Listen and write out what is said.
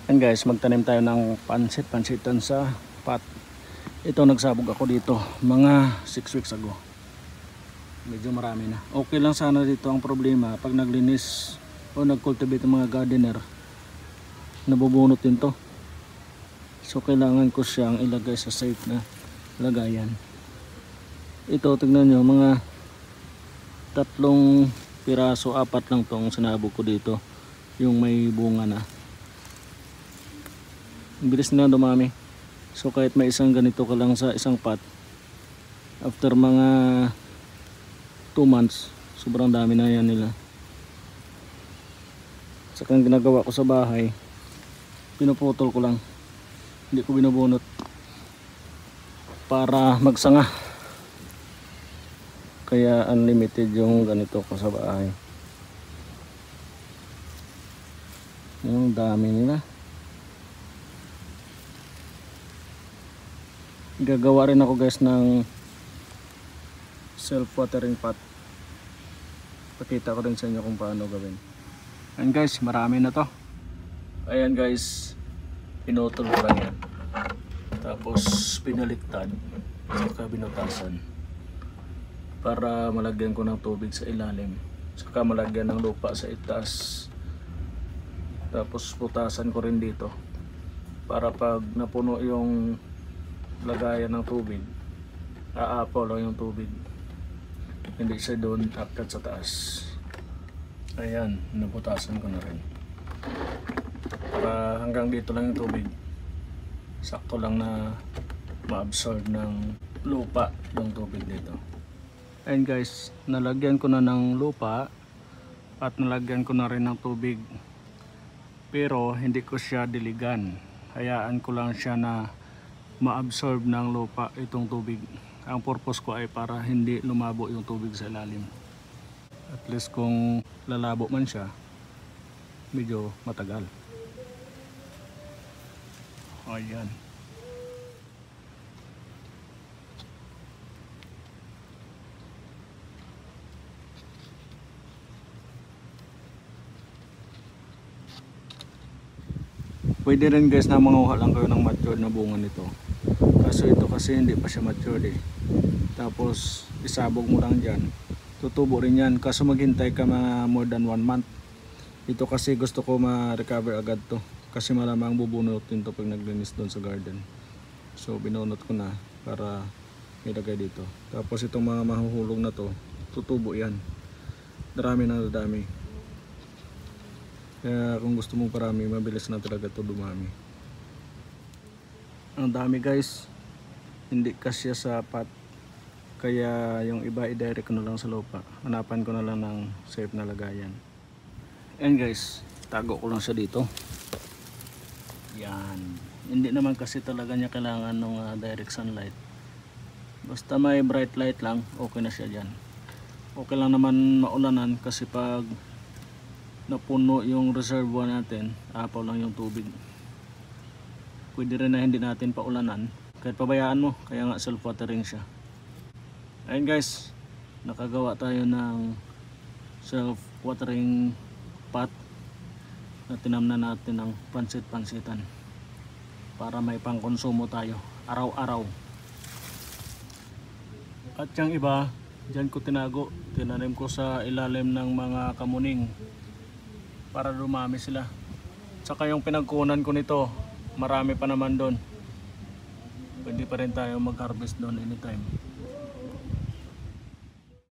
And guys, magtanim tayo ng pansitan sa pot. Ito nagsabog ako dito mga 6 weeks ago. Medyo marami na. Okay lang sana dito, ang problema pag naglinis o nagcultivate ng mga gardener, nabubunot din to. So kailangan ko siyang ilagay sa safe na lagayan. Ito tignan nyo, mga 3 piraso, 4 lang tong sinabog ko dito, yung may bunga na. Ang bilis na dumami. So kahit may isang ganito ka lang sa isang pot, after mga 2 months sobrang dami na yan nila. Saka ang ginagawa ko sa bahay, pinuputol ko lang, hindi ko binubunot para magsanga. Kaya unlimited yung ganito ko sa bahay. Yung dami nila. Gagawa rin ako guys ng self-watering pot. Pakita ko rin sa inyo kung paano gawin. Ayan guys, marami na to. Ayan guys, pinutol ko lang yan. Tapos pinaliktad, saka binutasan. Para malagyan ko ng tubig sa ilalim, saka malagyan ng lupa sa itaas. Tapos putasan ko rin dito para pag napuno yung lagayan ng tubig, aapaw lang yung tubig, hindi siya doon akyat sa taas. Ayan, naputasan ko na rin para hanggang dito lang yung tubig, sakto lang na ma-absorb ng lupa yung tubig dito. Ayan guys, nalagyan ko na ng lupa at nalagyan ko na rin ng tubig, pero hindi ko siya diligan. Hayaan ko lang siya na ma-absorb ng lupa itong tubig. Ang purpose ko ay para hindi lumabo yung tubig sa ilalim. At least kung lalabo man siya, medyo matagal. Ayan. Pwede rin guys na manguha lang kayo ng matured na bunga nito. Kaso ito kasi hindi pa siya matured eh. Tapos isabog mo lang dyan, tutubo rin yan. Kaso maghintay ka mga more than 1 month. Ito kasi gusto ko ma-recover agad to, kasi malamang bubunutin to pag naglinis doon sa garden. So binunot ko na para ilagay dito. Tapos itong mga mahuhulog na to, tutubo yan. Darami na dami. Kaya kung gusto mong parami, mabilis na talaga ito dumami. Ang dami guys, hindi kasya sa pot. Kaya yung iba i-direct ko na lang sa lupa. Hanapan ko na lang ng safe na lagayan. Ayan guys, tago ko lang siya dito. Yan. Hindi naman kasi talaga niya kailangan ng direct sunlight. Basta may bright light lang, okay na siya dyan. Okay lang naman maulanan, kasi pag napuno yung reservoir natin, apaw lang yung tubig. Pwede rin na hindi natin paulanan, kahit pabayaan mo, kaya nga self-watering siya. Ayun guys, nakagawa tayo ng self-watering pot na tinamnan natin ng pansit-pansitan para may pangkonsumo tayo araw-araw. At yung iba, dyan ko tinago, tinanim ko sa ilalim ng mga kamuning para dumami sila. Saka yung pinagkunan ko nito, marami pa naman doon. Pwede pa rin tayo mag-harvest doon anytime.